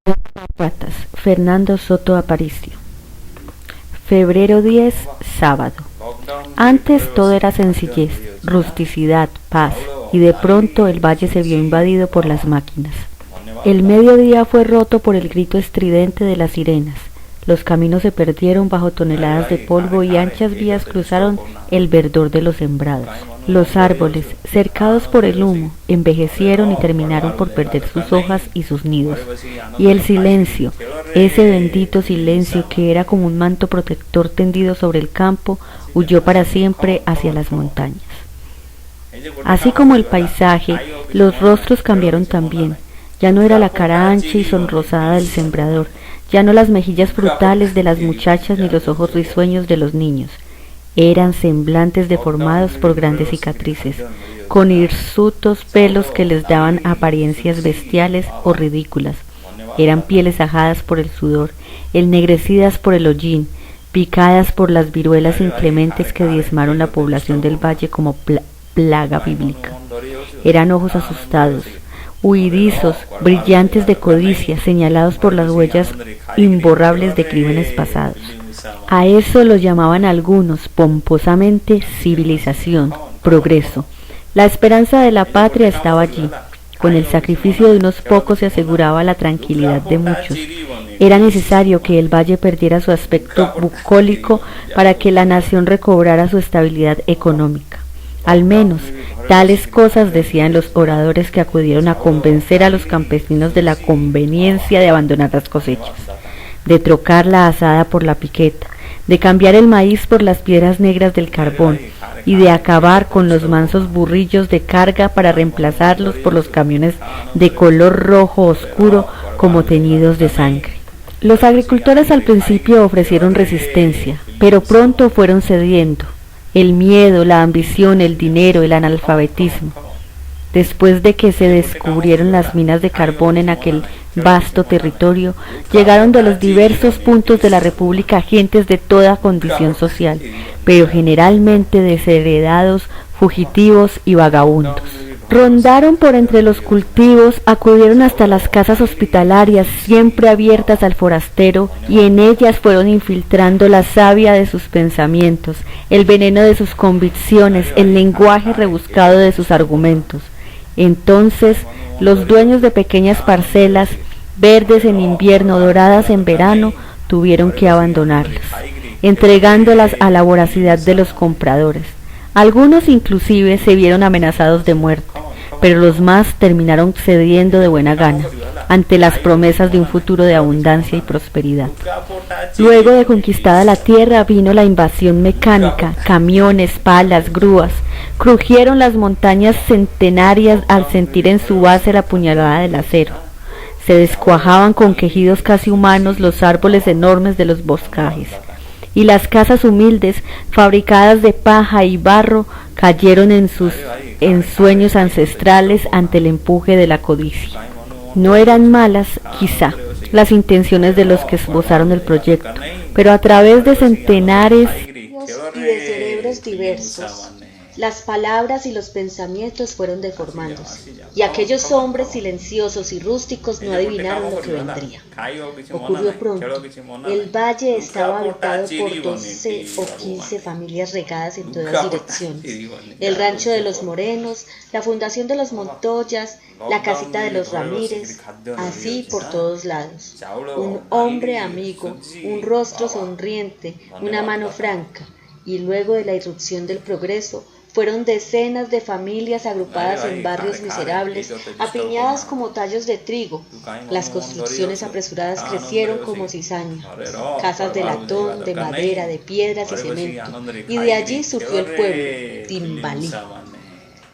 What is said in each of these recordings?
Patas, Fernando Soto Aparicio. Febrero 10, sábado. Antes todo era sencillez, rusticidad, paz, y de pronto el valle se vio invadido por las máquinas. El mediodía fue roto por el grito estridente de las sirenas. Los caminos se perdieron bajo toneladas de polvo y anchas vías cruzaron el verdor de los sembrados. Los árboles, cercados por el humo, envejecieron y terminaron por perder sus hojas y sus nidos. Y el silencio, ese bendito silencio que era como un manto protector tendido sobre el campo, huyó para siempre hacia las montañas. Así como el paisaje, los rostros cambiaron también. Ya no era la cara ancha y sonrosada del sembrador, ya no las mejillas frutales de las muchachas ni los ojos risueños de los niños. Eran semblantes deformados por grandes cicatrices, con hirsutos pelos que les daban apariencias bestiales o ridículas. Eran pieles ajadas por el sudor, ennegrecidas por el hollín, picadas por las viruelas inclementes que diezmaron la población del valle como plaga bíblica. Eran ojos asustados, huidizos, brillantes de codicia, señalados por las huellas imborrables de crímenes pasados. A eso lo llamaban algunos, pomposamente, civilización, progreso. La esperanza de la patria estaba allí. Con el sacrificio de unos pocos se aseguraba la tranquilidad de muchos. Era necesario que el valle perdiera su aspecto bucólico para que la nación recobrara su estabilidad económica. Al menos, tales cosas decían los oradores que acudieron a convencer a los campesinos de la conveniencia de abandonar las cosechas, de trocar la azada por la piqueta, de cambiar el maíz por las piedras negras del carbón y de acabar con los mansos burrillos de carga para reemplazarlos por los camiones de color rojo oscuro como teñidos de sangre. Los agricultores al principio ofrecieron resistencia, pero pronto fueron cediendo. El miedo, la ambición, el dinero, el analfabetismo. Después de que se descubrieron las minas de carbón en aquel vasto territorio, llegaron de los diversos puntos de la República gentes de toda condición social, pero generalmente desheredados, fugitivos y vagabundos. Rondaron por entre los cultivos, acudieron hasta las casas hospitalarias siempre abiertas al forastero y en ellas fueron infiltrando la savia de sus pensamientos, el veneno de sus convicciones, el lenguaje rebuscado de sus argumentos. Entonces, los dueños de pequeñas parcelas, verdes en invierno, doradas en verano, tuvieron que abandonarlas, entregándolas a la voracidad de los compradores. Algunos inclusive se vieron amenazados de muerte, pero los más terminaron cediendo de buena gana ante las promesas de un futuro de abundancia y prosperidad. Luego de conquistada la tierra vino la invasión mecánica, camiones, palas, grúas. Crujieron las montañas centenarias al sentir en su base la puñalada del acero. Se descuajaban con quejidos casi humanos los árboles enormes de los boscajes. Y las casas humildes, fabricadas de paja y barro, cayeron en sus ensueños ancestrales ante el empuje de la codicia. No eran malas, quizá, las intenciones de los que esbozaron el proyecto, pero a través de centenares y de cerebros diversos, las palabras y los pensamientos fueron deformándose, y aquellos hombres silenciosos y rústicos no adivinaron lo que vendría. Ocurrió pronto. El valle estaba habitado por 12 o 15 familias regadas en todas direcciones. El rancho de los Morenos, la fundación de los Montoyas, la casita de los Ramírez, así por todos lados. Un hombre amigo, un rostro sonriente, una mano franca, y luego de la irrupción del progreso, fueron decenas de familias agrupadas en barrios miserables, apiñadas como tallos de trigo. Las construcciones apresuradas crecieron como cizaña, casas de latón, de madera, de piedras y cemento, y de allí surgió el pueblo, Timbalí.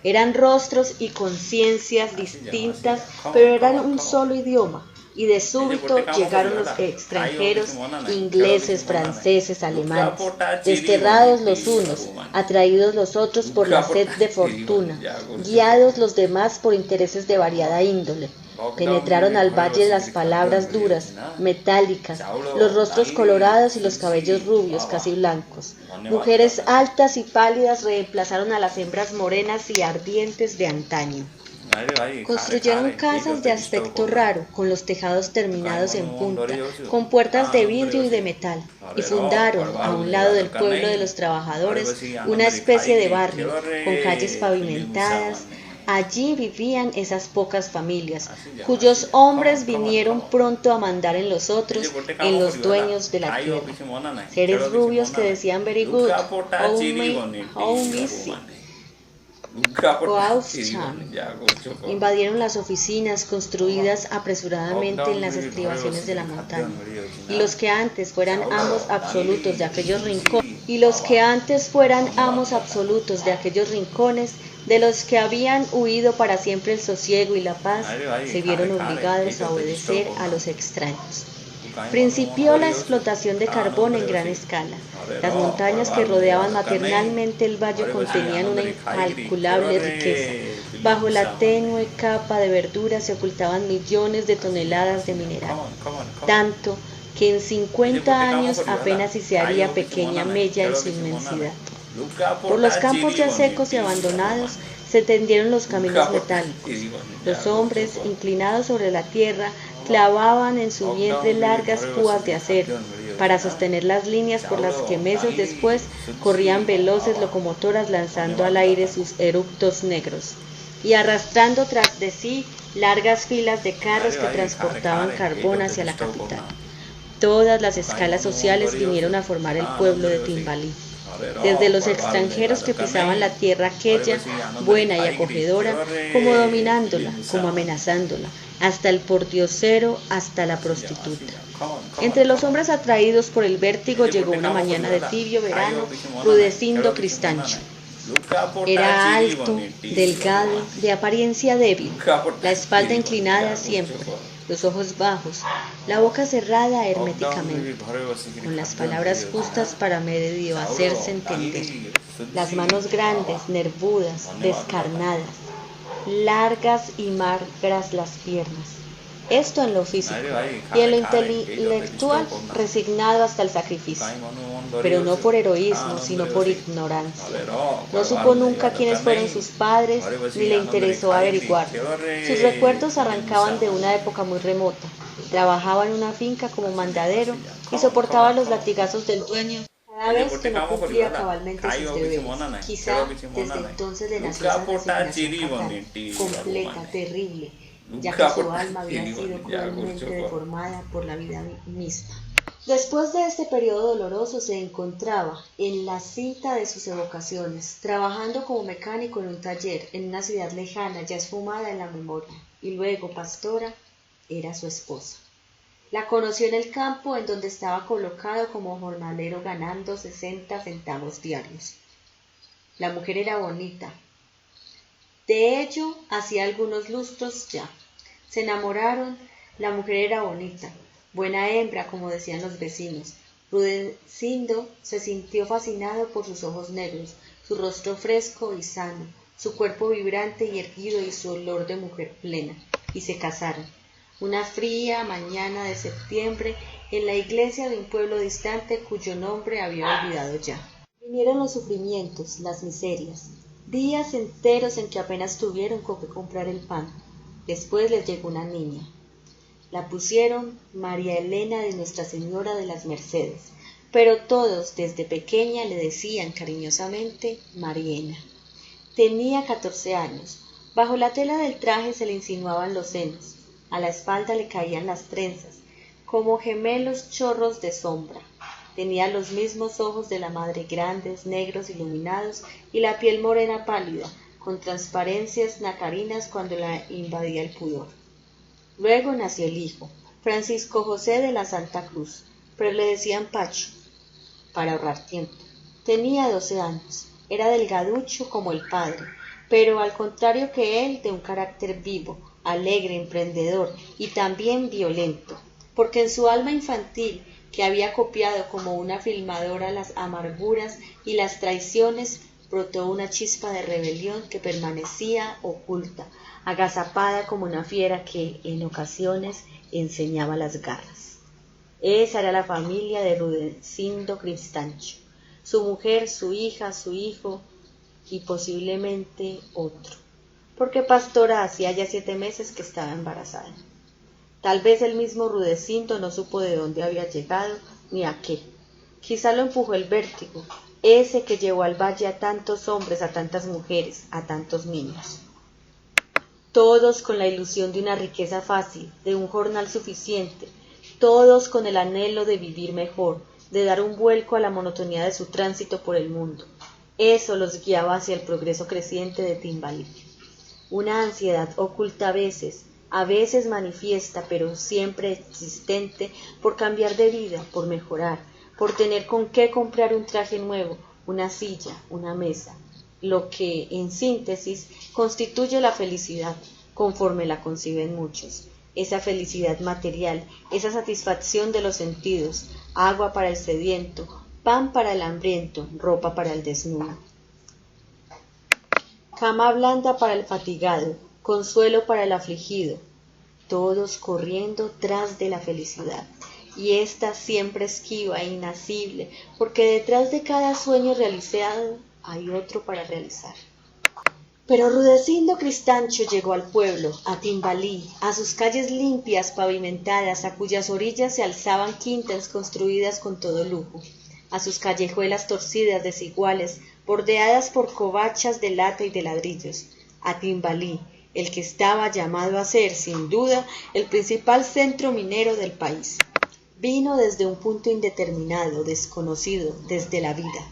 Eran rostros y conciencias distintas, pero eran un solo idioma. Y de súbito llegaron los extranjeros, ingleses, franceses, alemanes, desterrados los unos, atraídos los otros por la sed de fortuna, guiados los demás por intereses de variada índole. Penetraron al valle las palabras duras, metálicas, los rostros colorados y los cabellos rubios, casi blancos. Mujeres altas y pálidas reemplazaron a las hembras morenas y ardientes de antaño. Construyeron casas de aspecto raro, con los tejados terminados en punta, con puertas de vidrio y de metal, y fundaron, a un lado del pueblo de los trabajadores, una especie de barrio, con calles pavimentadas. Allí vivían esas pocas familias, cuyos hombres vinieron pronto a mandar en los otros, en los dueños de la tierra. Seres rubios que decían very good, how missy, Beauchamp. Invadieron las oficinas construidas apresuradamente en las estribaciones de la montaña, y los que antes fueran amos absolutos de aquellos rincones, de los que habían huido para siempre el sosiego y la paz, se vieron obligados a obedecer a los extraños. Principió la explotación de carbón en gran escala. Las montañas que rodeaban maternalmente el valle contenían una incalculable riqueza. Bajo la tenue capa de verdura se ocultaban millones de toneladas de mineral, tanto que en 50 años apenas si se haría pequeña mella en su inmensidad. Por los campos ya secos y abandonados se tendieron los caminos metálicos. Los hombres, inclinados sobre la tierra, clavaban en su vientre largas púas de acero para sostener las líneas por las que meses después corrían veloces locomotoras lanzando al aire sus eructos negros y arrastrando tras de sí largas filas de carros que transportaban carbón hacia la capital. Todas las escalas sociales vinieron a formar el pueblo de Timbalí. Desde los extranjeros que pisaban la tierra aquella, buena y acogedora, como dominándola, como amenazándola, hasta el pordiosero, hasta la prostituta. Entre los hombres atraídos por el vértigo llegó una mañana de tibio verano Rudecindo Cristancho. Era alto, delgado, de apariencia débil, la espalda inclinada siempre, los ojos bajos, la boca cerrada herméticamente, con las palabras justas para medio hacerse entender, las manos grandes, nervudas, descarnadas, largas y magras las piernas. Esto en lo físico, y en lo intelectual resignado hasta el sacrificio, pero no por heroísmo, sino por ignorancia. No supo nunca quiénes fueron sus padres, ni le interesó averiguar. Sus recuerdos arrancaban de una época muy remota. Trabajaba en una finca como mandadero y soportaba los latigazos del dueño cada vez que no cumplía cabalmente sus deberes. Quizá desde entonces le nació esa resignación fatal, completa, terrible, ya que su alma había sido cruelmente deformada por la vida misma. Después de este periodo doloroso se encontraba en la cinta de sus evocaciones, trabajando como mecánico en un taller en una ciudad lejana ya esfumada en la memoria, y luego pastora era su esposa. La conoció en el campo en donde estaba colocado como jornalero ganando 60 centavos diarios. La mujer era bonita. De ello hacía algunos lustros ya. Se enamoraron, la mujer era bonita, buena hembra, como decían los vecinos. Rudecindo se sintió fascinado por sus ojos negros, su rostro fresco y sano, su cuerpo vibrante y erguido y su olor de mujer plena, y se casaron. Una fría mañana de septiembre, en la iglesia de un pueblo distante cuyo nombre había olvidado ya. Vinieron los sufrimientos, las miserias, días enteros en que apenas tuvieron con qué comprar el pan. Después les llegó una niña. La pusieron María Elena de Nuestra Señora de las Mercedes, pero todos desde pequeña le decían cariñosamente Mariena. Tenía 14 años. Bajo la tela del traje se le insinuaban los senos. A la espalda le caían las trenzas, como gemelos chorros de sombra. Tenía los mismos ojos de la madre, grandes, negros, iluminados, y la piel morena pálida, con transparencias nacarinas cuando la invadía el pudor. Luego nació el hijo, Francisco José de la Santa Cruz, pero le decían Pacho, para ahorrar tiempo. Tenía 12 años, era delgaducho como el padre, pero al contrario que él, de un carácter vivo, alegre, emprendedor y también violento, porque en su alma infantil, que había copiado como una filmadora las amarguras y las traiciones, brotó una chispa de rebelión que permanecía oculta, agazapada como una fiera que, en ocasiones, enseñaba las garras. Esa era la familia de Rudecindo Cristancho, su mujer, su hija, su hijo y posiblemente otro. porque Pastora hacía ya 7 meses que estaba embarazada. Tal vez el mismo Rudecindo no supo de dónde había llegado ni a qué. Quizá lo empujó el vértigo, ese que llevó al valle a tantos hombres, a tantas mujeres, a tantos niños. Todos con la ilusión de una riqueza fácil, de un jornal suficiente, todos con el anhelo de vivir mejor, de dar un vuelco a la monotonía de su tránsito por el mundo. Eso los guiaba hacia el progreso creciente de Timbalí. Una ansiedad oculta a veces manifiesta, pero siempre existente, por cambiar de vida, por mejorar, por tener con qué comprar un traje nuevo, una silla, una mesa, lo que, en síntesis, constituye la felicidad, conforme la conciben muchos. Esa felicidad material, esa satisfacción de los sentidos, agua para el sediento, pan para el hambriento, ropa para el desnudo. Cama blanda para el fatigado, consuelo para el afligido, todos corriendo tras de la felicidad, y ésta siempre esquiva e inacible, porque detrás de cada sueño realizado hay otro para realizar. Pero Rudecindo Cristancho llegó al pueblo, a Timbalí, a sus calles limpias, pavimentadas, a cuyas orillas se alzaban quintas construidas con todo lujo, a sus callejuelas torcidas, desiguales, bordeadas por covachas de lata y de ladrillos, a Timbalí, el que estaba llamado a ser, sin duda, el principal centro minero del país. Vino desde un punto indeterminado, desconocido, desde la vida.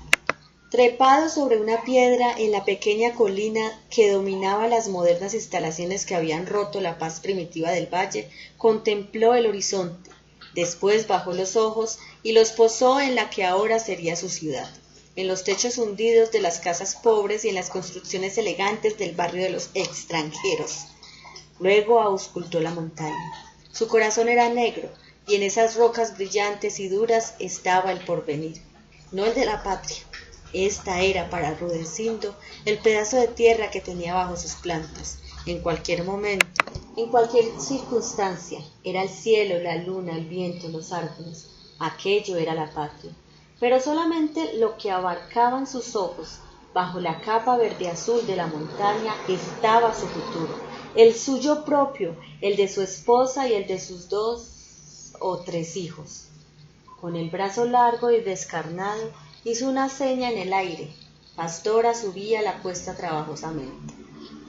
Trepado sobre una piedra en la pequeña colina que dominaba las modernas instalaciones que habían roto la paz primitiva del valle, contempló el horizonte, después bajó los ojos y los posó en la que ahora sería su ciudad, en los techos hundidos de las casas pobres y en las construcciones elegantes del barrio de los extranjeros. Luego auscultó la montaña. Su corazón era negro, y en esas rocas brillantes y duras estaba el porvenir, no el de la patria. Esta era para Rudecindo el pedazo de tierra que tenía bajo sus plantas. En cualquier momento, en cualquier circunstancia, era el cielo, la luna, el viento, los árboles. Aquello era la patria. Pero solamente lo que abarcaban sus ojos, bajo la capa verde-azul de la montaña, estaba su futuro, el suyo propio, el de su esposa y el de sus 2 o 3 hijos. Con el brazo largo y descarnado, hizo una seña en el aire. Pastora subía la cuesta trabajosamente.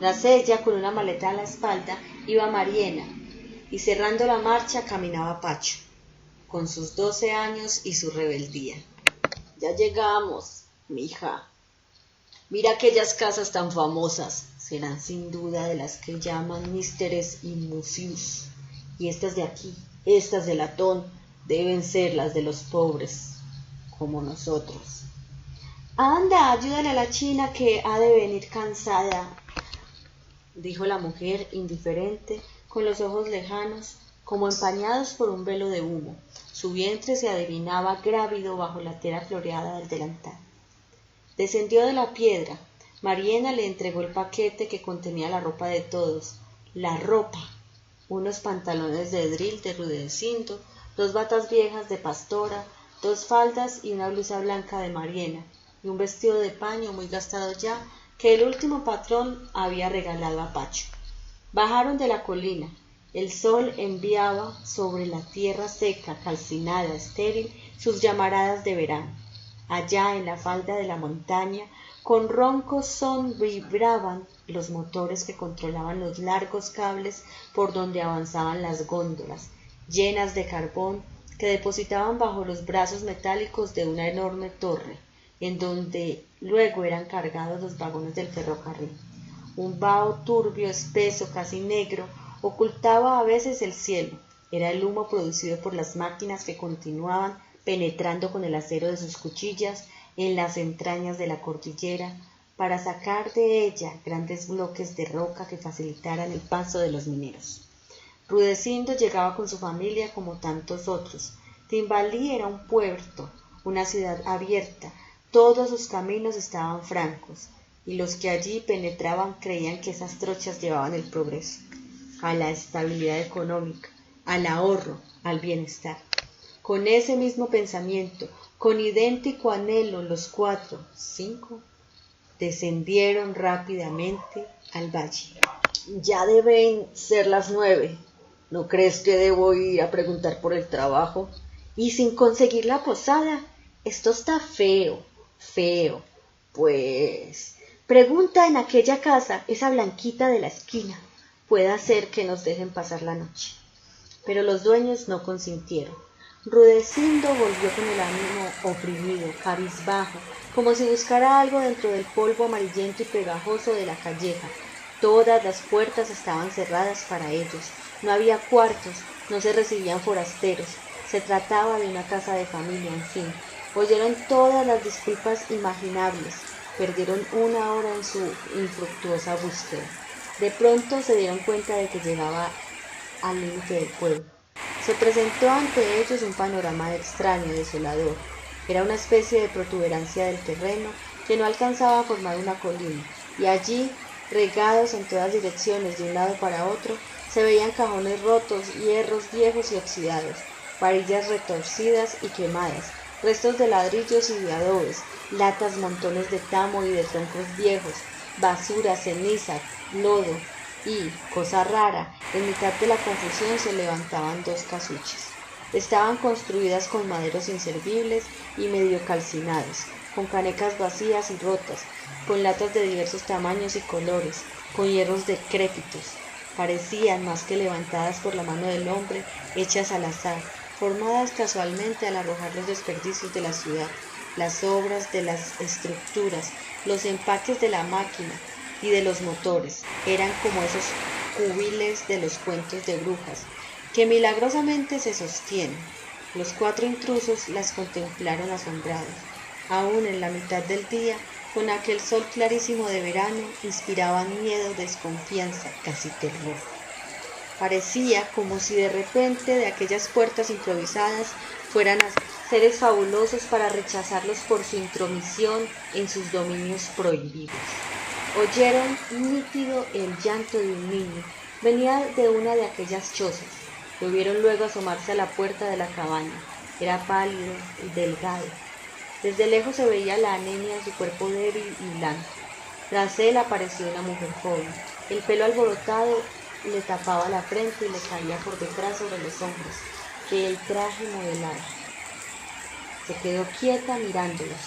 Tras ella, con una maleta a la espalda, iba Mariena, y cerrando la marcha caminaba Pacho, con sus 12 años y su rebeldía. Ya llegamos, mija. Mira aquellas casas tan famosas, serán sin duda de las que llaman místeres y museos. Y estas de aquí, estas de latón, deben ser las de los pobres, como nosotros. Anda, ayúdale a la china que ha de venir cansada, dijo la mujer indiferente, con los ojos lejanos, como empañados por un velo de humo. Su vientre se adivinaba grávido bajo la tela floreada del delantal. Descendió de la piedra. Mariena le entregó el paquete que contenía la ropa de todos. La ropa, unos pantalones de dril de Rudecindo, 2 batas viejas de Pastora, 2 faldas y una blusa blanca de Mariena, y un vestido de paño muy gastado ya, que el último patrón había regalado a Pacho. Bajaron de la colina. El sol enviaba sobre la tierra seca, calcinada, estéril, sus llamaradas de verano. Allá en la falda de la montaña, con ronco son vibraban los motores que controlaban los largos cables por donde avanzaban las góndolas, llenas de carbón, que depositaban bajo los brazos metálicos de una enorme torre, en donde luego eran cargados los vagones del ferrocarril. Un vaho turbio, espeso, casi negro, ocultaba a veces el cielo. Era el humo producido por las máquinas que continuaban penetrando con el acero de sus cuchillas en las entrañas de la cordillera para sacar de ella grandes bloques de roca que facilitaran el paso de los mineros. Rudecindo llegaba con su familia como tantos otros. Timbalí era un puerto, una ciudad abierta. Todos sus caminos estaban francos, y los que allí penetraban creían que esas trochas llevaban el progreso, a la estabilidad económica, al ahorro, al bienestar. Con ese mismo pensamiento, con idéntico anhelo, los 4, 5, descendieron rápidamente al valle. Ya deben ser las 9. ¿No crees que debo ir a preguntar por el trabajo? Y sin conseguir la posada. Esto está feo, feo. Pues pregunta en aquella casa, esa blanquita de la esquina. Puede ser que nos dejen pasar la noche. Pero los dueños no consintieron. Rudecindo volvió con el ánimo oprimido, cabizbajo, como si buscara algo dentro del polvo amarillento y pegajoso de la calleja. Todas las puertas estaban cerradas para ellos. No había cuartos, no se recibían forasteros. Se trataba de una casa de familia, en fin. Oyeron todas las disculpas imaginables. Perdieron una hora en su infructuosa búsqueda. De pronto se dieron cuenta de que llegaba al límite del pueblo. Se presentó ante ellos un panorama extraño, desolador. Era una especie de protuberancia del terreno que no alcanzaba a formar una colina, y allí, regados en todas direcciones de un lado para otro, se veían cajones rotos, hierros viejos y oxidados, varillas retorcidas y quemadas, restos de ladrillos y de adobes, latas, montones de tamo y de troncos viejos, basura, ceniza, lodo y, cosa rara, en mitad de la confusión se levantaban dos casuchas. Estaban construidas con maderos inservibles y medio calcinados, con canecas vacías y rotas, con latas de diversos tamaños y colores, con hierros decrépitos. Parecían más que levantadas por la mano del hombre, hechas al azar, formadas casualmente al arrojar los desperdicios de la ciudad, las obras de las estructuras, los empaques de la máquina y de los motores. Eran como esos cubiles de los cuentos de brujas, que milagrosamente se sostienen. Los 4 intrusos las contemplaron asombrados. Aún en la mitad del día, con aquel sol clarísimo de verano, inspiraban miedo, desconfianza, casi terror. Parecía como si de repente de aquellas puertas improvisadas fueran a seres fabulosos para rechazarlos por su intromisión en sus dominios prohibidos. Oyeron nítido el llanto de un niño. Venía de una de aquellas chozas. Lo vieron luego asomarse a la puerta de la cabaña. Era pálido y delgado. Desde lejos se veía la anemia en su cuerpo débil y blanco. Tras él apareció una mujer joven. El pelo alborotado le tapaba la frente y le caía por detrás sobre los hombros, que el traje modelaba. Se quedó quieta mirándolos.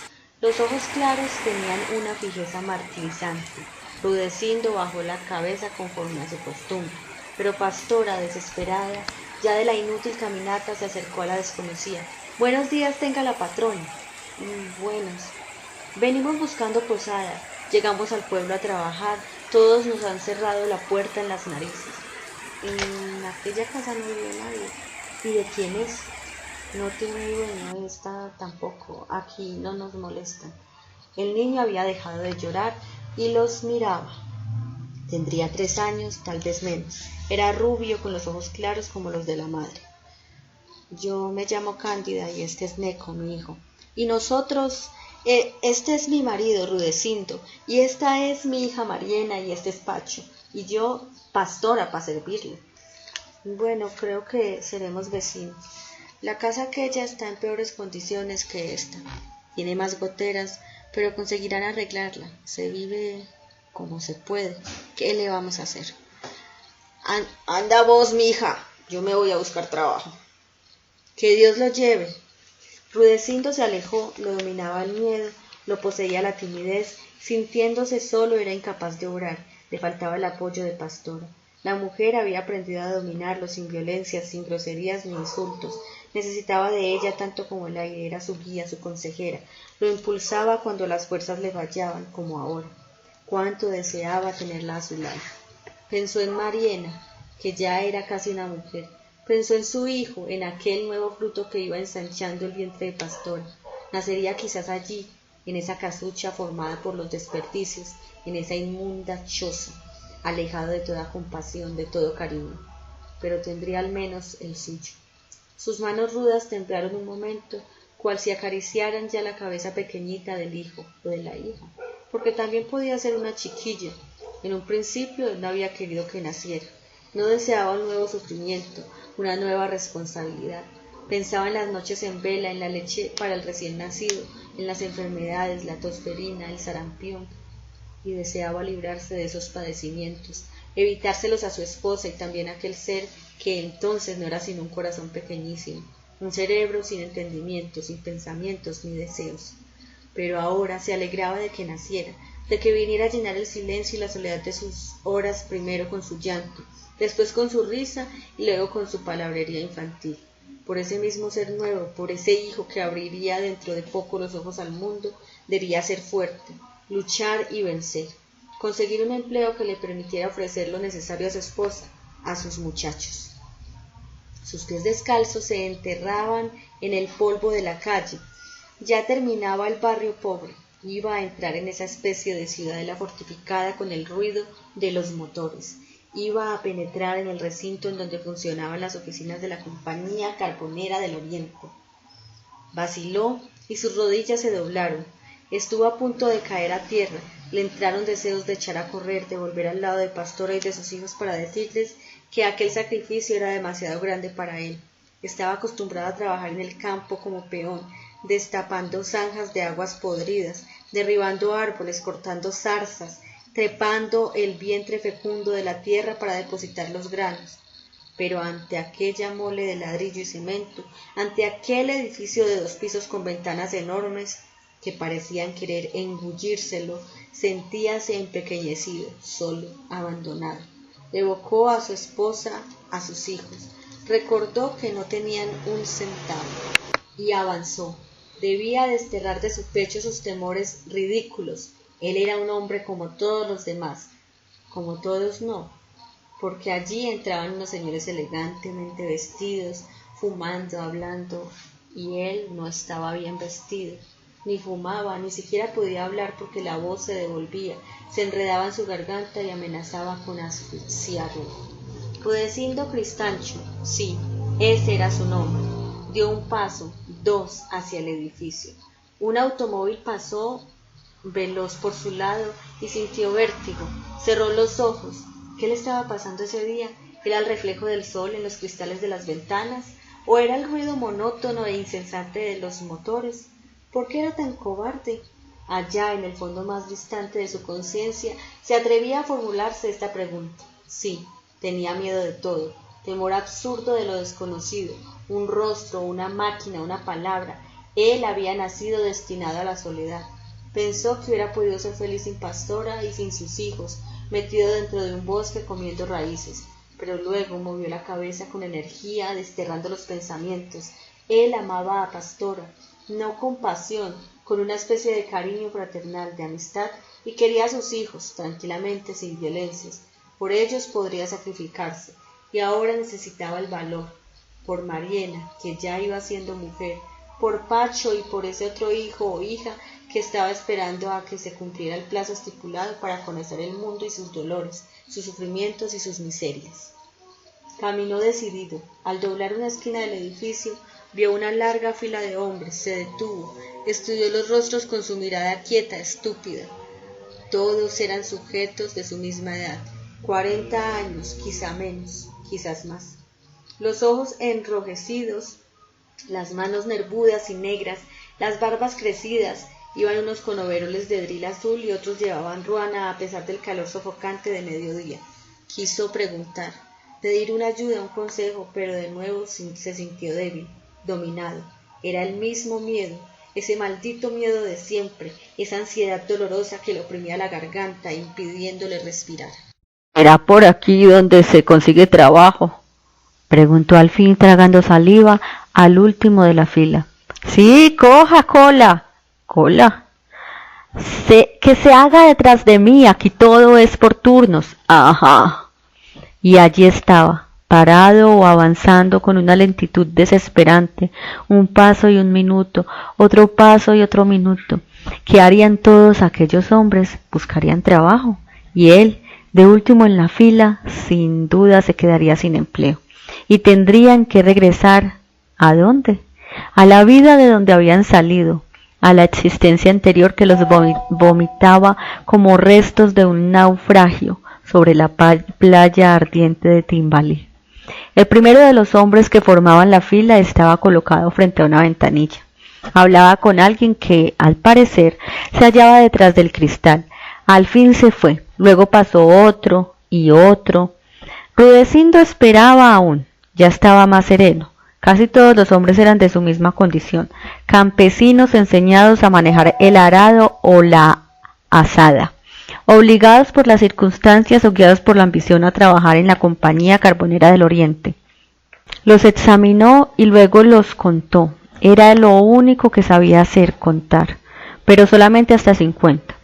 Los ojos claros tenían una fijeza martirizante. Rudecindo bajó la cabeza conforme a su costumbre, pero Pastora, desesperada ya de la inútil caminata, se acercó a la desconocida. «Buenos días tenga la patrona». «Buenos. Venimos buscando posada. Llegamos al pueblo a trabajar. Todos nos han cerrado la puerta en las narices». «En aquella casa no vive nadie». «¿Y de quién es?» «No tiene dueño, esta tampoco. Aquí no nos molestan». El niño había dejado de llorar y los miraba. Tendría 3 años, tal vez menos. Era rubio, con los ojos claros como los de la madre. «Yo me llamo Cándida y este es Neco, mi hijo. Y nosotros, este es mi marido, Rudecindo, y esta es mi hija Mariena y este es Pacho, y yo, Pastora, para servirle». «Bueno, creo que seremos vecinos. La casa aquella está en peores condiciones que esta. Tiene más goteras, pero conseguirán arreglarla. Se vive como se puede. ¿Qué le vamos a hacer?» «Anda vos, mi hija. Yo me voy a buscar trabajo». «Que Dios lo lleve». Rudecindo se alejó, lo dominaba el miedo, lo poseía la timidez. Sintiéndose solo, era incapaz de obrar. Le faltaba el apoyo de Pastora. La mujer había aprendido a dominarlo sin violencias, sin groserías ni insultos. Necesitaba de ella tanto como el aire. Era su guía, su consejera. Lo impulsaba cuando las fuerzas le fallaban, como ahora. Cuánto deseaba tenerla a su lado. Pensó en Mariena, que ya era casi una mujer. Pensó en su hijo, en aquel nuevo fruto que iba ensanchando el vientre de Pastora. Nacería quizás allí, en esa casucha formada por los desperdicios, en esa inmunda choza, alejado de toda compasión, de todo cariño. Pero tendría al menos el suyo. Sus manos rudas temblaron un momento, cual si acariciaran ya la cabeza pequeñita del hijo o de la hija, porque también podía ser una chiquilla. En un principio él no había querido que naciera. No deseaba un nuevo sufrimiento, una nueva responsabilidad. Pensaba en las noches en vela, en la leche para el recién nacido, en las enfermedades, la tosferina, el sarampión, y deseaba librarse de esos padecimientos, evitárselos a su esposa y también a aquel ser que entonces no era sino un corazón pequeñísimo, un cerebro sin entendimiento, sin pensamientos ni deseos. Pero ahora se alegraba de que naciera, de que viniera a llenar el silencio y la soledad de sus horas, primero con su llanto, después con su risa y luego con su palabrería infantil. Por ese mismo ser nuevo, por ese hijo que abriría dentro de poco los ojos al mundo, debía ser fuerte, luchar y vencer, conseguir un empleo que le permitiera ofrecer lo necesario a su esposa, a sus muchachos. Sus pies descalzos se enterraban en el polvo de la calle. Ya terminaba el barrio pobre, iba a entrar en esa especie de ciudadela fortificada con el ruido de los motores. Iba a penetrar en el recinto en donde funcionaban las oficinas de la Compañía Carbonera del Oriente. Vaciló y sus rodillas se doblaron. Estuvo a punto de caer a tierra. Le entraron deseos de echar a correr, de volver al lado de Pastora y de sus hijos para decirles que aquel sacrificio era demasiado grande para él. Estaba acostumbrado a trabajar en el campo como peón, destapando zanjas de aguas podridas, derribando árboles, cortando zarzas, trepando el vientre fecundo de la tierra para depositar los granos. Pero ante aquella mole de ladrillo y cemento, ante aquel edificio de 2 pisos con ventanas enormes que parecían querer engullírselo, sentíase empequeñecido, solo, abandonado. Evocó a su esposa, a sus hijos. Recordó que no tenían un centavo y avanzó. Debía desterrar de su pecho sus temores ridículos. Él era un hombre como todos los demás. Como todos no, porque allí entraban unos señores elegantemente vestidos, fumando, hablando, y él no estaba bien vestido, ni fumaba, ni siquiera podía hablar porque la voz se devolvía, se enredaba en su garganta y amenazaba con asfixiarlo. Rudecindo Cristancho, sí, ese era su nombre, dio un paso, 2 hacia el edificio. Un automóvil pasó veloz por su lado y sintió vértigo. Cerró los ojos. ¿Qué le estaba pasando ese día? ¿Era el reflejo del sol en los cristales de las ventanas? ¿O era el ruido monótono e incesante de los motores? ¿Por qué era tan cobarde? Allá, en el fondo más distante de su conciencia, se atrevía a formularse esta pregunta. Sí, tenía miedo de todo, temor absurdo de lo desconocido, un rostro, una máquina, una palabra. Él había nacido destinado a la soledad. Pensó que hubiera podido ser feliz sin Pastora y sin sus hijos, metido dentro de un bosque comiendo raíces, pero luego movió la cabeza con energía, desterrando los pensamientos. Él amaba a Pastora, no con pasión, con una especie de cariño fraternal, de amistad, y quería a sus hijos, tranquilamente, sin violencias. Por ellos podría sacrificarse, y ahora necesitaba el valor, por Mariela, que ya iba siendo mujer, por Pacho y por ese otro hijo o hija que estaba esperando a que se cumpliera el plazo estipulado para conocer el mundo y sus dolores, sus sufrimientos y sus miserias. Caminó decidido. Al doblar una esquina del edificio, vio una larga fila de hombres, se detuvo, estudió los rostros con su mirada quieta, estúpida. Todos eran sujetos de su misma edad, 40 años, quizá menos, quizás más. Los ojos enrojecidos, las manos nervudas y negras, las barbas crecidas. Iban unos con overoles de dril azul y otros llevaban ruana a pesar del calor sofocante de mediodía. Quiso preguntar, pedir una ayuda, un consejo, pero de nuevo se sintió débil, dominado. Era el mismo miedo, ese maldito miedo de siempre, esa ansiedad dolorosa que le oprimía la garganta, impidiéndole respirar. ¿Era por aquí donde se consigue trabajo?, preguntó al fin tragando saliva al último de la fila. Sí, coja cola. Cola. Que se haga detrás de mí, aquí todo es por turnos. Ajá. Y allí estaba, parado o avanzando con una lentitud desesperante, un paso y un minuto, otro paso y otro minuto. ¿Qué harían todos aquellos hombres? Buscarían trabajo. Y él, de último en la fila, sin duda se quedaría sin empleo. Y tendrían que regresar, ¿a dónde? A la vida de donde habían salido, a la existencia anterior que los vomitaba como restos de un naufragio sobre la playa ardiente de Timbalí. El primero de los hombres que formaban la fila estaba colocado frente a una ventanilla. Hablaba con alguien que, al parecer, se hallaba detrás del cristal. Al fin se fue, luego pasó otro, y otro. Rudecindo esperaba aún, ya estaba más sereno. Casi todos los hombres eran de su misma condición, campesinos enseñados a manejar el arado o la azada, obligados por las circunstancias o guiados por la ambición a trabajar en la Compañía Carbonera del Oriente. Los examinó y luego los contó. Era lo único que sabía hacer, contar, pero solamente hasta 50.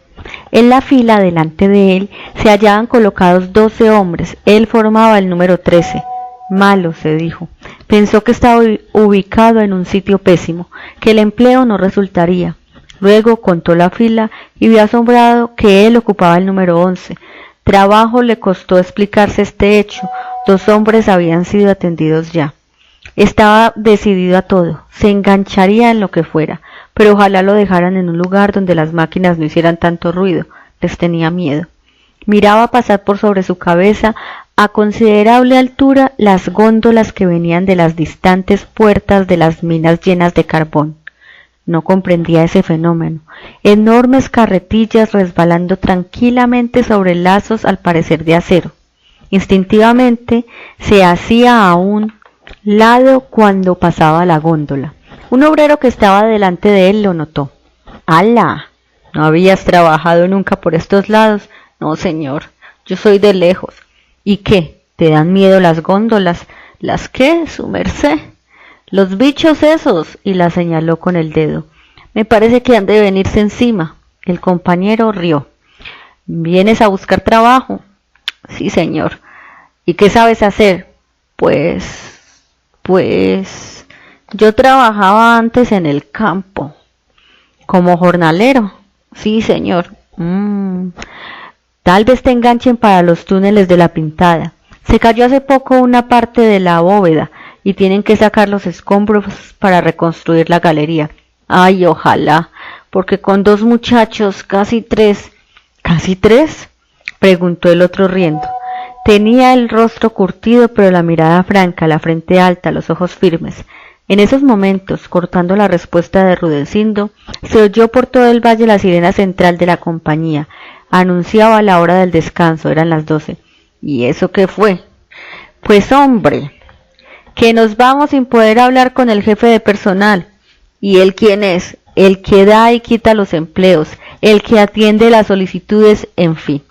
En la fila delante de él se hallaban colocados 12 hombres. Él formaba el número 13. Malo, se dijo. Pensó que estaba ubicado en un sitio pésimo, que el empleo no resultaría. Luego contó la fila y vio asombrado que él ocupaba el número 11. Trabajo le costó explicarse este hecho. 2 hombres habían sido atendidos ya. Estaba decidido a todo. Se engancharía en lo que fuera, pero ojalá lo dejaran en un lugar donde las máquinas no hicieran tanto ruido. Les tenía miedo. Miraba pasar por sobre su cabeza a considerable altura las góndolas que venían de las distantes puertas de las minas llenas de carbón. No comprendía ese fenómeno. Enormes carretillas resbalando tranquilamente sobre lazos al parecer de acero. Instintivamente se hacía a un lado cuando pasaba la góndola. Un obrero que estaba delante de él lo notó. ¡Hala! ¿No habías trabajado nunca por estos lados? No, señor, yo soy de lejos. ¿Y qué? ¿Te dan miedo las góndolas? ¿Las qué, su merced? Los bichos esos, y la señaló con el dedo. Me parece que han de venirse encima. El compañero rió. ¿Vienes a buscar trabajo? Sí, señor. ¿Y qué sabes hacer? Pues, yo trabajaba antes en el campo. ¿Como jornalero? Sí, señor. Tal vez te enganchen para los túneles de la Pintada. Se cayó hace poco una parte de la bóveda y tienen que sacar los escombros para reconstruir la galería. Ay, ojalá, porque con 2 muchachos, casi 3. ¿Casi 3? Preguntó el otro riendo. Tenía el rostro curtido, pero la mirada franca, la frente alta, los ojos firmes. En esos momentos, cortando la respuesta de Rudecindo, se oyó por todo el valle la sirena central de la compañía. Anunciaba la hora del descanso, eran las 12. ¿Y eso qué fue? Pues hombre, que nos vamos sin poder hablar con el jefe de personal. ¿Y él quién es? El que da y quita los empleos, el que atiende las solicitudes, en fin,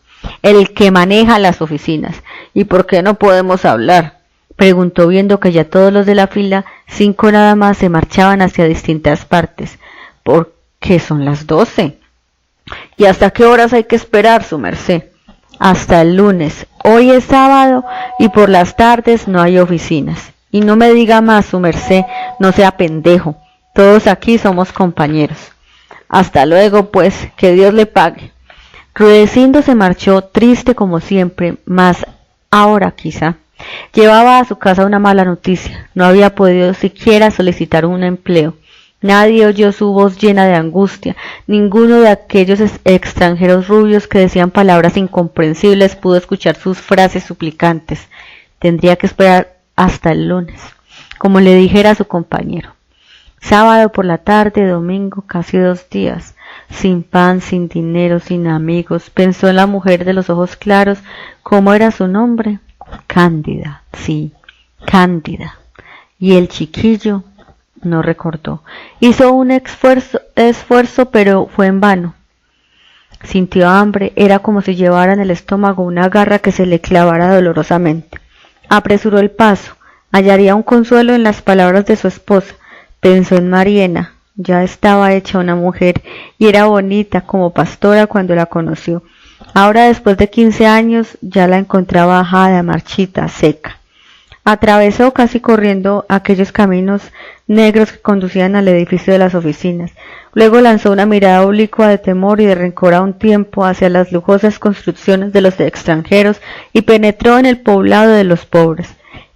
el que maneja las oficinas. ¿Y por qué no podemos hablar? Preguntó viendo que ya todos los de la fila, 5 nada más, se marchaban hacia distintas partes. Porque son las 12. ¿Y hasta qué horas hay que esperar, su merced? Hasta el lunes. Hoy es sábado y por las tardes no hay oficinas. Y no me diga más, su merced, no sea pendejo. Todos aquí somos compañeros. Hasta luego, pues, que Dios le pague. Rudecindo se marchó triste como siempre, mas ahora quizá. Llevaba a su casa una mala noticia. No había podido siquiera solicitar un empleo. Nadie oyó su voz llena de angustia. Ninguno de aquellos extranjeros rubios que decían palabras incomprensibles pudo escuchar sus frases suplicantes. Tendría que esperar hasta el lunes, como le dijera a su compañero. Sábado por la tarde, domingo, casi 2 días. Sin pan, sin dinero, sin amigos. Pensó en la mujer de los ojos claros. ¿Cómo era su nombre? Cándida, sí, Cándida. Y el chiquillo no recordó. Hizo un esfuerzo, pero fue en vano. Sintió hambre, era como si llevara en el estómago una garra que se le clavara dolorosamente. Apresuró el paso, hallaría un consuelo en las palabras de su esposa. Pensó en Mariena, ya estaba hecha una mujer y era bonita como pastora cuando la conoció. Ahora, después de 15 años, ya la encontraba ajada, marchita, seca. Atravesó casi corriendo aquellos caminos negros que conducían al edificio de las oficinas. Luego lanzó una mirada oblicua de temor y de rencor a un tiempo hacia las lujosas construcciones de los extranjeros y penetró en el poblado de los pobres.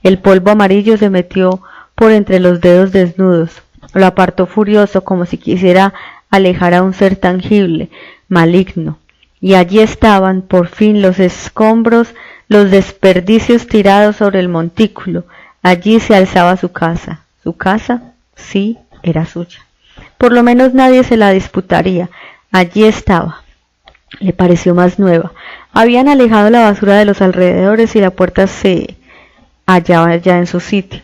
El polvo amarillo se metió por entre los dedos desnudos. Lo apartó furioso como si quisiera alejar a un ser tangible, maligno. Y allí estaban, por fin, los escombros, los desperdicios tirados sobre el montículo. Allí se alzaba su casa. ¿Su casa? Sí, era suya. Por lo menos nadie se la disputaría. Allí estaba. Le pareció más nueva. Habían alejado la basura de los alrededores y la puerta se hallaba ya en su sitio.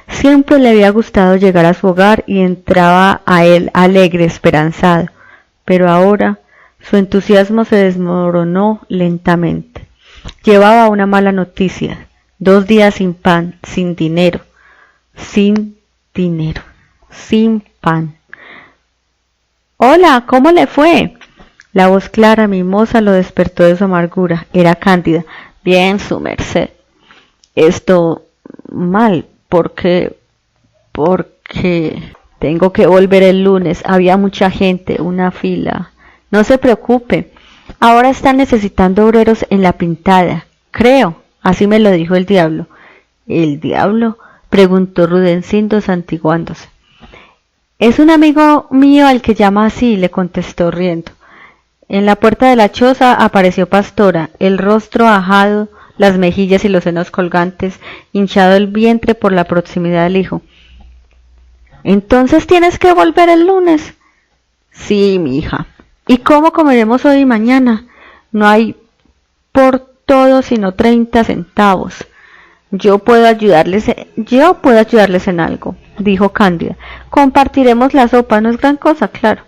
Siempre le había gustado llegar a su hogar y entraba a él alegre, esperanzado, pero ahora su entusiasmo se desmoronó lentamente. Llevaba una mala noticia: 2 días sin pan, sin dinero, sin pan. Hola, ¿cómo le fue? La voz clara, mimosa, lo despertó de su amargura. Era Cándida. Bien, su merced. Esto mal, porque tengo que volver el lunes. Había mucha gente, una fila. No se preocupe. Ahora están necesitando obreros en la pintada. Creo, así me lo dijo el diablo. ¿El diablo?, preguntó Rudencindo santiguándose. Es un amigo mío al que llama así, le contestó riendo. En la puerta de la choza apareció Pastora, el rostro ajado, las mejillas y los senos colgantes, hinchado el vientre por la proximidad del hijo. ¿Entonces tienes que volver el lunes? Sí, mi hija. ¿Y cómo comeremos hoy y mañana? No hay por todo sino 30 centavos. Yo puedo ayudarles en algo, dijo Cándida. Compartiremos la sopa, no es gran cosa, claro.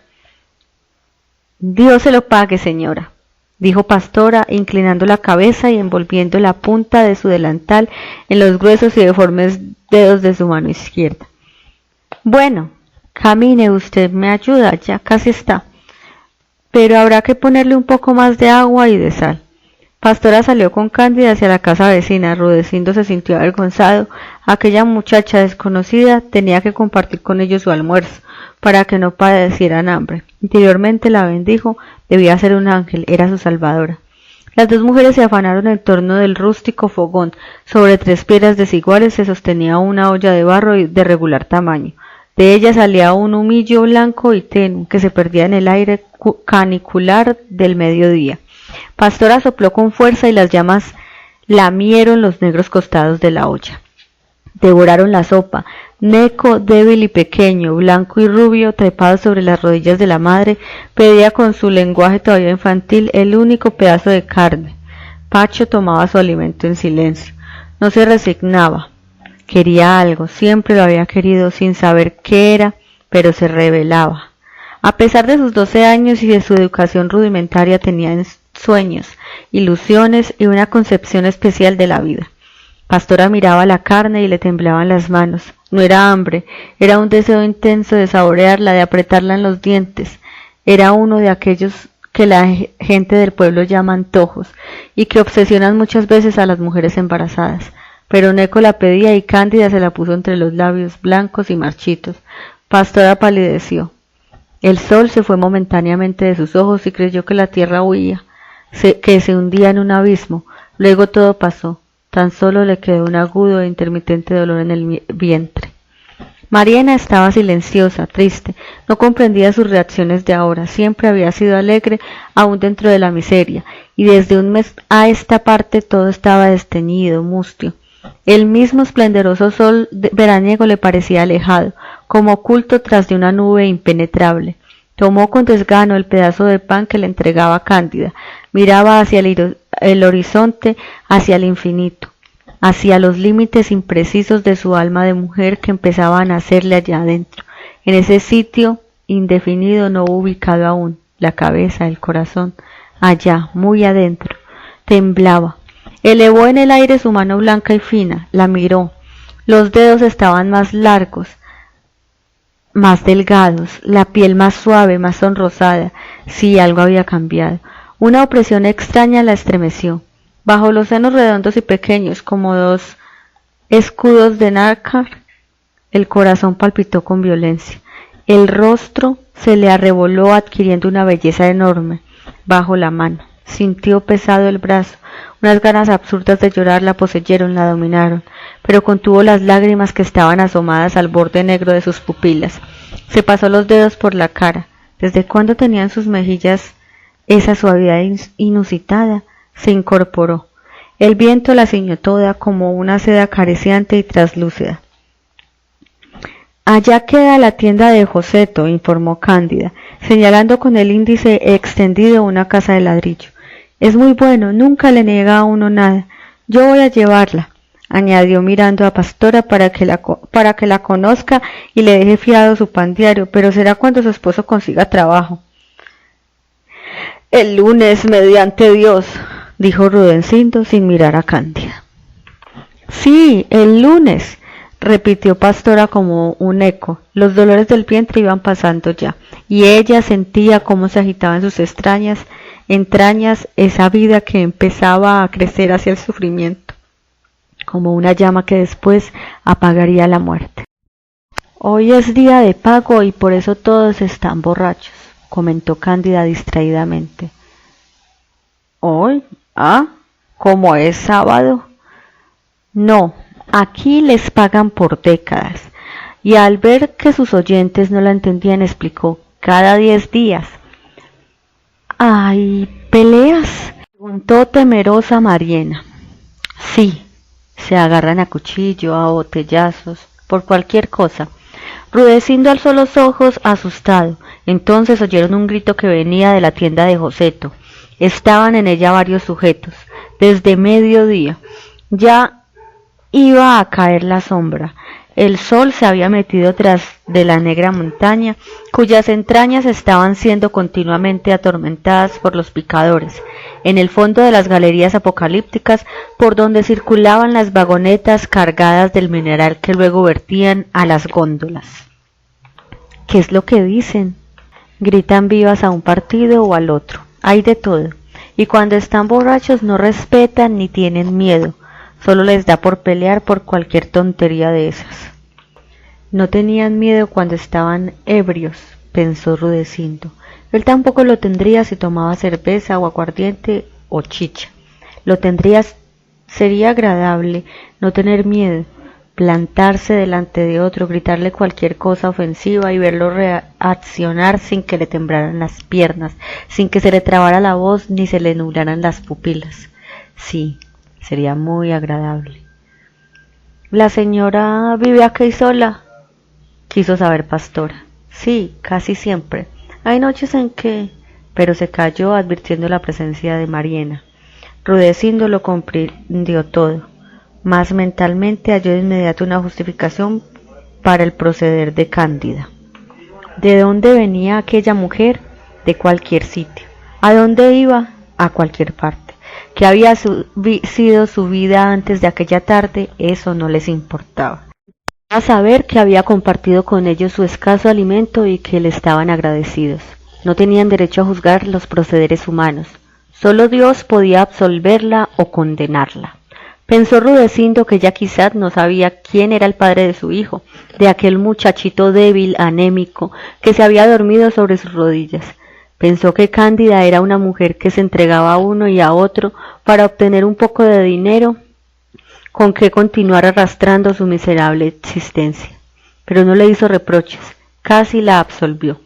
Dios se lo pague, señora, dijo Pastora, inclinando la cabeza y envolviendo la punta de su delantal en los gruesos y deformes dedos de su mano izquierda. Bueno, camine usted, me ayuda, ya casi está. Pero habrá que ponerle un poco más de agua y de sal. Pastora salió con Cándida hacia la casa vecina. Rudecindo se sintió avergonzado. Aquella muchacha desconocida tenía que compartir con ellos su almuerzo, para que no padecieran hambre. Interiormente la bendijo, debía ser un ángel, era su salvadora. Las 2 mujeres se afanaron en torno del rústico fogón. Sobre 3 piedras desiguales se sostenía una olla de barro de regular tamaño. De ella salía un humillo blanco y tenue que se perdía en el aire canicular del mediodía. Pastora sopló con fuerza y las llamas lamieron los negros costados de la olla. Devoraron la sopa. Neco, débil y pequeño, blanco y rubio, trepado sobre las rodillas de la madre, pedía con su lenguaje todavía infantil el único pedazo de carne. Pacho tomaba su alimento en silencio. No se resignaba. Quería algo, siempre lo había querido sin saber qué era, pero se rebelaba. A pesar de sus 12 años y de su educación rudimentaria, tenía sueños, ilusiones y una concepción especial de la vida. Pastora miraba la carne y le temblaban las manos. No era hambre, era un deseo intenso de saborearla, de apretarla en los dientes. Era uno de aquellos que la gente del pueblo llama antojos y que obsesionan muchas veces a las mujeres embarazadas. Pero Neco la pedía y Cándida se la puso entre los labios blancos y marchitos. Pastora palideció. El sol se fue momentáneamente de sus ojos y creyó que la tierra huía, que se hundía en un abismo. Luego todo pasó. Tan solo le quedó un agudo e intermitente dolor en el vientre. Mariana estaba silenciosa, triste, no comprendía sus reacciones de ahora. Siempre había sido alegre, aún dentro de la miseria, y desde un mes a esta parte todo estaba desteñido, mustio. El mismo esplendoroso sol veraniego le parecía alejado, como oculto tras de una nube impenetrable. Tomó con desgano el pedazo de pan que le entregaba Cándida, miraba hacia el horizonte, hacia el infinito, hacia los límites imprecisos de su alma de mujer que empezaba a nacerle allá adentro, en ese sitio indefinido no ubicado aún, la cabeza, el corazón, allá, muy adentro. Temblaba. Elevó en el aire su mano blanca y fina, la miró. Los dedos estaban más largos, más delgados, la piel más suave, más sonrosada. Sí, algo había cambiado. Una opresión extraña la estremeció. Bajo los senos redondos y pequeños, como 2 escudos de nácar, el corazón palpitó con violencia. El rostro se le arreboló adquiriendo una belleza enorme. Bajo la mano, sintió pesado el brazo. Unas ganas absurdas de llorar la poseyeron, la dominaron, pero contuvo las lágrimas que estaban asomadas al borde negro de sus pupilas. Se pasó los dedos por la cara. ¿Desde cuándo tenían sus mejillas esa suavidad inusitada? Se incorporó. El viento la ciñó toda como una seda acariciante y traslúcida. Allá queda la tienda de Joseto, informó Cándida, señalando con el índice extendido una casa de ladrillo. Es muy bueno, nunca le niega a uno nada. Yo voy a llevarla, añadió mirando a Pastora para que la conozca y le deje fiado su pan diario, pero será cuando su esposo consiga trabajo. El lunes, mediante Dios, dijo Rudecindo sin mirar a Cándida. Sí, el lunes, repitió Pastora como un eco. Los dolores del vientre iban pasando ya, y ella sentía cómo se agitaba en sus entrañas esa vida que empezaba a crecer hacia el sufrimiento, como una llama que después apagaría la muerte. Hoy es día de pago y por eso todos están borrachos, comentó Cándida distraídamente. ¿Hoy? ¿Cómo es sábado? No, aquí les pagan por décadas. Y al ver que sus oyentes no la entendían, explicó, cada 10 días. ¿Hay peleas? Preguntó temerosa Mariena. Sí, se agarran a cuchillo, a botellazos, por cualquier cosa. Rudecindo alzó los ojos asustado. Entonces oyeron un grito que venía de la tienda de Joseto. Estaban en ella varios sujetos. Desde mediodía ya iba a caer la sombra. El sol se había metido tras de la negra montaña, cuyas entrañas estaban siendo continuamente atormentadas por los picadores, en el fondo de las galerías apocalípticas por donde circulaban las vagonetas cargadas del mineral que luego vertían a las góndolas. ¿Qué es lo que dicen? Gritan vivas a un partido o al otro. Hay de todo. Y cuando están borrachos no respetan ni tienen miedo. Solo les da por pelear por cualquier tontería de esas. No tenían miedo cuando estaban ebrios, pensó Rudecindo. Él tampoco lo tendría si tomaba cerveza o aguardiente o chicha. Lo tendría, sería agradable no tener miedo, plantarse delante de otro, gritarle cualquier cosa ofensiva y verlo reaccionar sin que le temblaran las piernas, sin que se le trabara la voz ni se le nublaran las pupilas. Sí, sería muy agradable. ¿La señora vive aquí sola?, quiso saber Pastora. Sí, casi siempre. Hay noches en que... Pero se calló advirtiendo la presencia de Mariena. Rudecindo lo comprendió todo, mas mentalmente halló de inmediato una justificación para el proceder de Cándida. ¿De dónde venía aquella mujer? De cualquier sitio. ¿A dónde iba? A cualquier parte. ¿Qué había sido su vida antes de aquella tarde? Eso no les importaba. A saber que había compartido con ellos su escaso alimento y que le estaban agradecidos. No tenían derecho a juzgar los procederes humanos. Solo Dios podía absolverla o condenarla. Pensó Rudecindo que ella quizás no sabía quién era el padre de su hijo, de aquel muchachito débil, anémico, que se había dormido sobre sus rodillas. Pensó que Cándida era una mujer que se entregaba a uno y a otro para obtener un poco de dinero con que continuar arrastrando su miserable existencia. Pero no le hizo reproches, casi la absolvió.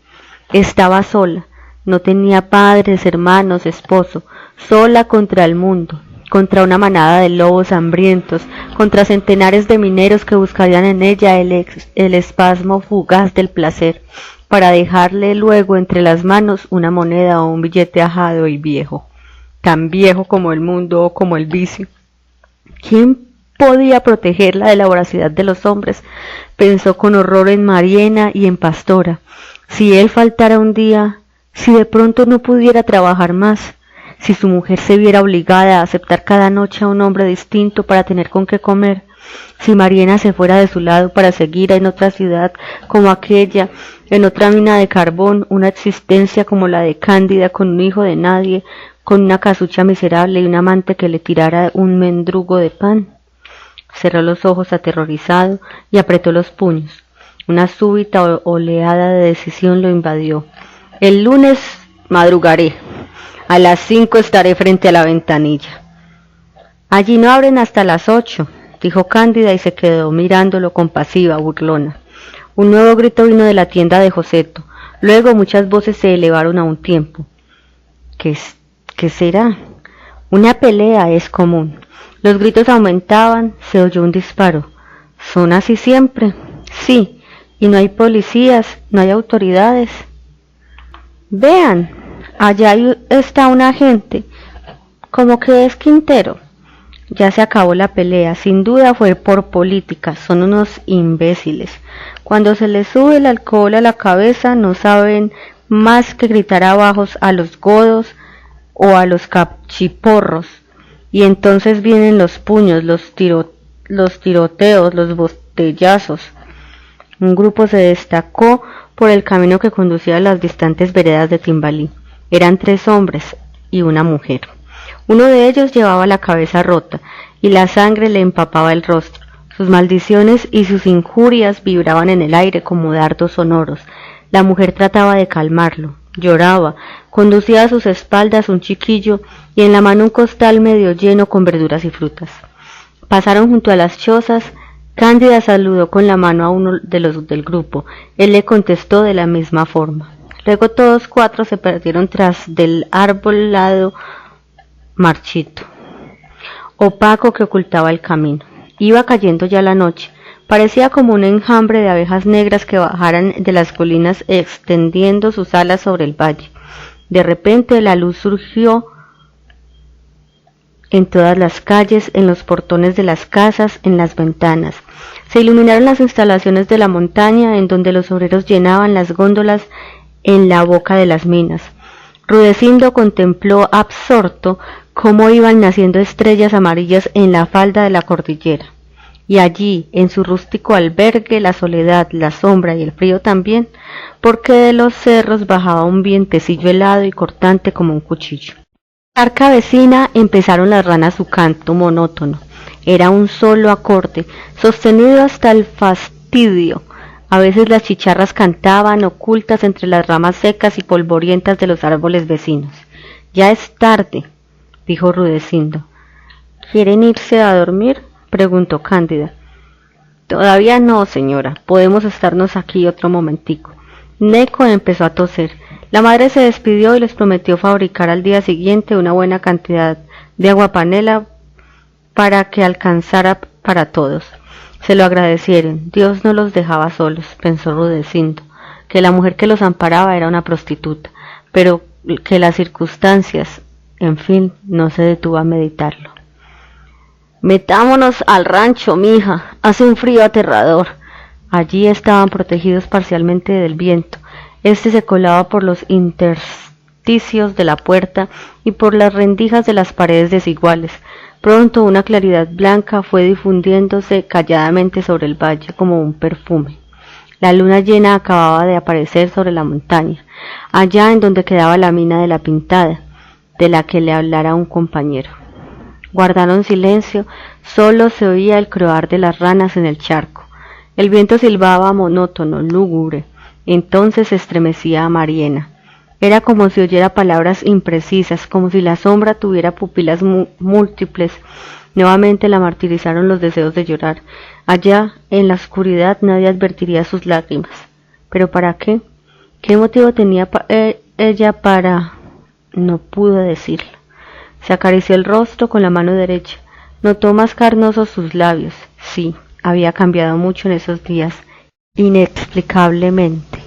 Estaba sola, no tenía padres, hermanos, esposo, sola contra el mundo, contra una manada de lobos hambrientos, contra centenares de mineros que buscarían en ella el espasmo fugaz del placer, para dejarle luego entre las manos una moneda o un billete ajado y viejo, tan viejo como el mundo o como el vicio. ¿Quién podía protegerla de la voracidad de los hombres? Pensó con horror en Mariena y en Pastora. Si él faltara un día, si de pronto no pudiera trabajar más, si su mujer se viera obligada a aceptar cada noche a un hombre distinto para tener con qué comer, si Mariena se fuera de su lado para seguir en otra ciudad como aquella, en otra mina de carbón, una existencia como la de Cándida, con un hijo de nadie, con una casucha miserable y un amante que le tirara un mendrugo de pan. Cerró los ojos aterrorizado y apretó los puños. Una súbita oleada de decisión lo invadió. El lunes madrugaré. A las 5 estaré frente a la ventanilla. Allí no abren hasta las 8, dijo Cándida y se quedó mirándolo compasiva, burlona. Un nuevo grito vino de la tienda de Joseto. Luego muchas voces se elevaron a un tiempo. ¿Qué será? Una pelea es común. Los gritos aumentaban, se oyó un disparo. ¿Son así siempre? Sí. ¿Y no hay policías? ¿No hay autoridades? Vean, allá está un agente. ¿Cómo que es Quintero? Ya se acabó la pelea, sin duda fue por política, son unos imbéciles. Cuando se les sube el alcohol a la cabeza no saben más que gritar abajos a los godos o a los cachiporros, y entonces vienen los puños, los tiroteos, los botellazos. Un grupo se destacó por el camino que conducía a las distantes veredas de Timbalí. Eran 3 hombres y una mujer. Uno de ellos llevaba la cabeza rota y la sangre le empapaba el rostro. Sus maldiciones y sus injurias vibraban en el aire como dardos sonoros. La mujer trataba de calmarlo, lloraba, conducía a sus espaldas un chiquillo y en la mano un costal medio lleno con verduras y frutas. Pasaron junto a las chozas. Cándida saludó con la mano a uno de los del grupo. Él le contestó de la misma forma. Luego todos 4 se perdieron tras del arbolado marchito, opaco que ocultaba el camino. Iba cayendo ya la noche. Parecía como un enjambre de abejas negras que bajaran de las colinas extendiendo sus alas sobre el valle. De repente la luz surgió en todas las calles, en los portones de las casas, en las ventanas. Se iluminaron las instalaciones de la montaña, en donde los obreros llenaban las góndolas en la boca de las minas. Rudecindo contempló absorto cómo iban naciendo estrellas amarillas en la falda de la cordillera. Y allí, en su rústico albergue, la soledad, la sombra y el frío también, porque de los cerros bajaba un vientecillo helado y cortante como un cuchillo. Arca vecina empezaron las ranas su canto monótono. Era un solo acorde, sostenido hasta el fastidio. A veces las chicharras cantaban ocultas entre las ramas secas y polvorientas de los árboles vecinos. Ya es tarde, dijo Rudecindo. ¿Quieren irse a dormir?, preguntó Cándida. Todavía no, señora, podemos estarnos aquí otro momentico. Neco empezó a toser. La madre se despidió y les prometió fabricar al día siguiente una buena cantidad de aguapanela para que alcanzara para todos. Se lo agradecieron. Dios no los dejaba solos, pensó Rudecindo, que la mujer que los amparaba era una prostituta, pero que las circunstancias, en fin, no se detuvo a meditarlo. Metámonos al rancho, mija, hace un frío aterrador. Allí estaban protegidos parcialmente del viento. Este se colaba por los intersticios de la puerta y por las rendijas de las paredes desiguales. Pronto una claridad blanca fue difundiéndose calladamente sobre el valle como un perfume. La luna llena acababa de aparecer sobre la montaña, allá en donde quedaba la mina de la Pintada, de la que le hablara un compañero. Guardaron silencio, solo se oía el croar de las ranas en el charco. El viento silbaba monótono, lúgubre. Entonces se estremecía a Mariena. Era como si oyera palabras imprecisas, como si la sombra tuviera pupilas múltiples. Nuevamente la martirizaron los deseos de llorar. Allá, en la oscuridad, nadie advertiría sus lágrimas. ¿Pero para qué? ¿Qué motivo tenía ella para...? No pudo decirlo. Se acarició el rostro con la mano derecha. Notó más carnosos sus labios. Sí, había cambiado mucho en esos días, inexplicablemente.